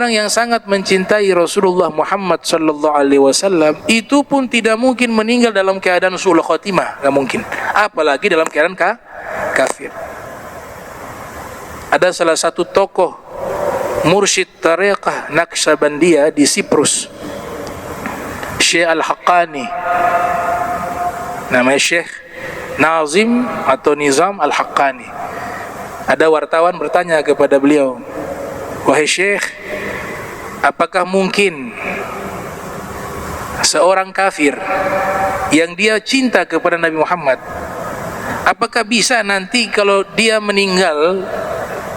orang yang sangat mencintai Rasulullah Muhammad sallallahu alaihi wasallam itu pun tidak mungkin meninggal dalam keadaan su'ul khotimah, enggak mungkin. Apalagi dalam keadaan kafir. Ada salah satu tokoh mursyid tariqah Naqsyabandiyah di Siprus, Syekh Al-Haqqani, namanya Syekh Nazim atau Nizam Al-Haqqani. Ada wartawan bertanya kepada beliau, "Wahai Syekh, apakah mungkin seorang kafir yang dia cinta kepada Nabi Muhammad, apakah bisa nanti kalau dia meninggal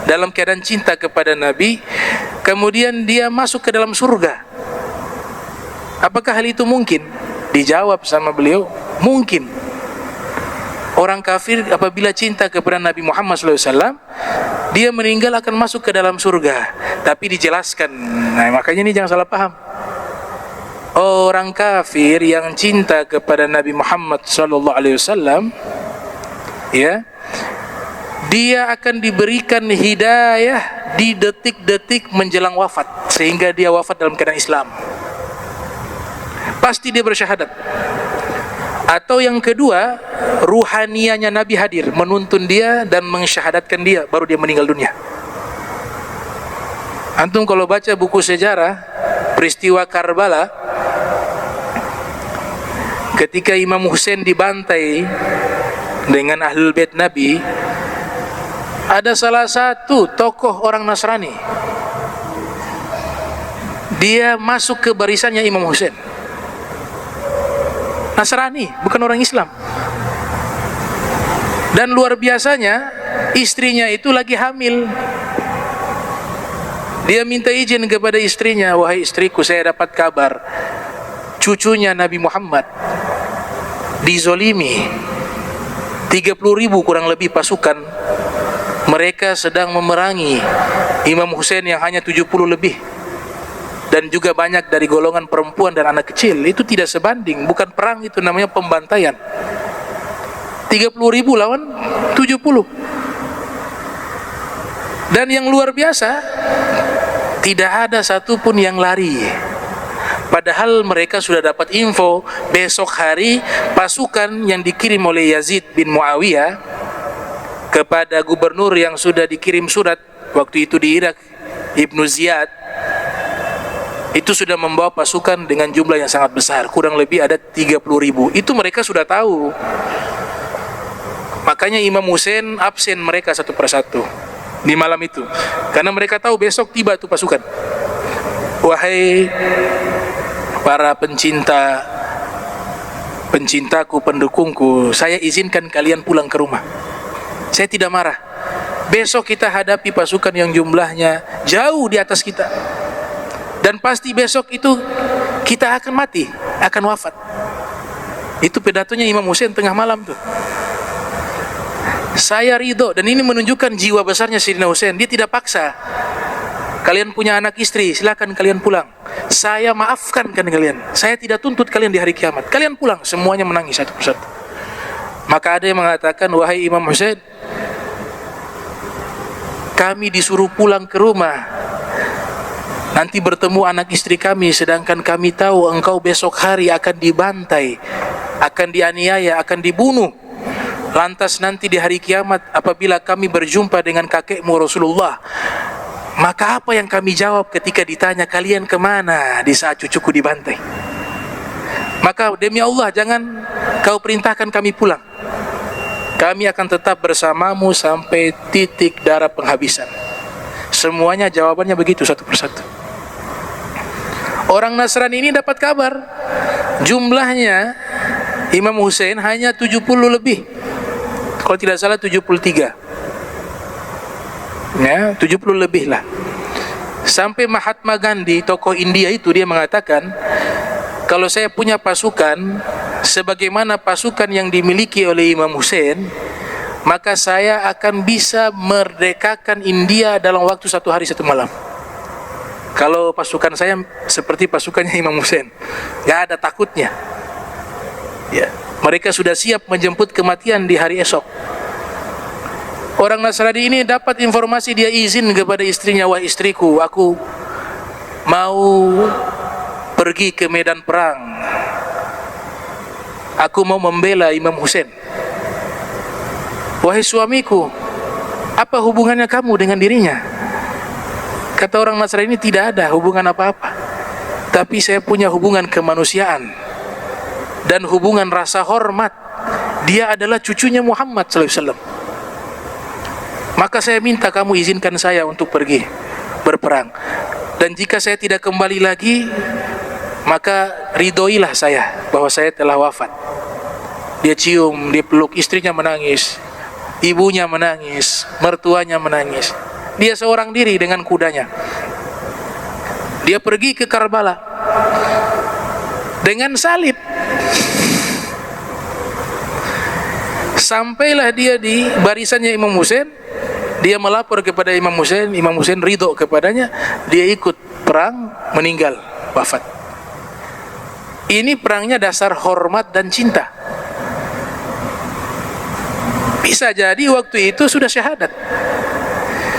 dalam keadaan cinta kepada Nabi, kemudian dia masuk ke dalam surga? Apakah hal itu mungkin?" Dijawab sama beliau, mungkin. Orang kafir apabila cinta kepada Nabi Muhammad SAW, dia meninggal akan masuk ke dalam surga. Tapi dijelaskan, nah makanya ini jangan salah paham. Orang kafir yang cinta kepada Nabi Muhammad SAW, ya, dia akan diberikan hidayah di detik-detik menjelang wafat, sehingga dia wafat dalam keadaan Islam. Pasti dia bersyahadat. Atau yang kedua, ruhanianya Nabi hadir, menuntun dia dan mensyahadatkan dia, baru dia meninggal dunia. Antum kalau baca buku sejarah peristiwa Karbala, ketika Imam Husain dibantai dengan Ahlul Bait Nabi, ada salah satu tokoh orang Nasrani, dia masuk ke barisannya Imam Husain. Nasrani, bukan orang Islam. Dan luar biasanya, istrinya itu lagi hamil. Dia minta izin kepada istrinya, "Wahai istriku, saya dapat kabar cucunya Nabi Muhammad dizolimi, 30.000 kurang lebih pasukan. Mereka sedang memerangi Imam Husain yang hanya 70 lebih. Dan juga banyak dari golongan perempuan dan anak kecil. Itu tidak sebanding, bukan perang, itu namanya pembantaian. 30.000 lawan 70. Dan yang luar biasa, tidak ada satupun yang lari. Padahal mereka sudah dapat info besok hari pasukan yang dikirim oleh Yazid bin Muawiyah kepada gubernur yang sudah dikirim surat waktu itu di Irak, Ibnu Ziyad, itu sudah membawa pasukan dengan jumlah yang sangat besar, kurang lebih ada 30.000. Itu mereka sudah tahu. Makanya Imam Husain absen mereka satu persatu di malam itu, karena mereka tahu besok tiba itu pasukan. "Wahai para pencintaku, pendukungku, saya izinkan kalian pulang ke rumah. Saya tidak marah. Besok kita hadapi pasukan yang jumlahnya jauh di atas kita. Dan pasti besok itu kita akan mati, akan wafat." Itu pidatonya Imam Husain tengah malam tuh. Saya ridho, dan ini menunjukkan jiwa besarnya Sayyidina Husain. Dia tidak paksa. "Kalian punya anak istri, silakan kalian pulang. Saya maafkan kan kalian. Saya tidak tuntut kalian di hari kiamat. Kalian pulang." Semuanya menangis satu persatu. Maka ada yang mengatakan, "Wahai Imam Husain, kami disuruh pulang ke rumah, nanti bertemu anak istri kami, sedangkan kami tahu engkau besok hari akan dibantai, akan dianiaya, akan dibunuh. Lantas nanti di hari kiamat apabila kami berjumpa dengan kakekmu Rasulullah, maka apa yang kami jawab ketika ditanya, kalian kemana di saat cucuku dibantai? Maka demi Allah jangan kau perintahkan kami pulang. Kami akan tetap bersamamu sampai titik darah penghabisan." Semuanya jawabannya begitu satu persatu. Orang Nasrani ini dapat kabar jumlahnya Imam Husain hanya 70 lebih, kalau tidak salah 73, ya 70 lebih lah. Sampai Mahatma Gandhi, tokoh India itu, dia mengatakan, "Kalau saya punya pasukan sebagaimana pasukan yang dimiliki oleh Imam Husain, maka saya akan bisa merdekakan India dalam waktu 1 hari 1 malam. Kalau pasukan saya seperti pasukannya Imam Husain, gak ada takutnya. Ya, mereka sudah siap menjemput kematian di hari esok." Orang Nasrani ini dapat informasi, dia izin kepada istrinya, "Wah istriku, aku mau pergi ke medan perang, aku mau membela Imam Husain. Wahai suamiku, apa hubungannya kamu dengan dirinya? Kata orang Nasrani, tidak ada hubungan apa-apa, tapi saya punya hubungan kemanusiaan dan hubungan rasa hormat. Dia adalah cucunya Muhammad SAW. Maka saya minta kamu izinkan saya untuk pergi berperang, dan jika saya tidak kembali lagi, maka ridhoilah saya bahwa saya telah wafat. Dia cium, dia peluk, istrinya menangis, ibunya menangis, mertuanya menangis. Dia seorang diri dengan kudanya. Dia pergi ke Karbala dengan salib. Sampailah dia di barisannya Imam Husain. Dia melapor kepada Imam Husain. Imam Husain ridho kepadanya. Dia ikut perang, meninggal, wafat. Ini perangnya dasar hormat dan cinta. Bisa jadi waktu itu sudah syahadat,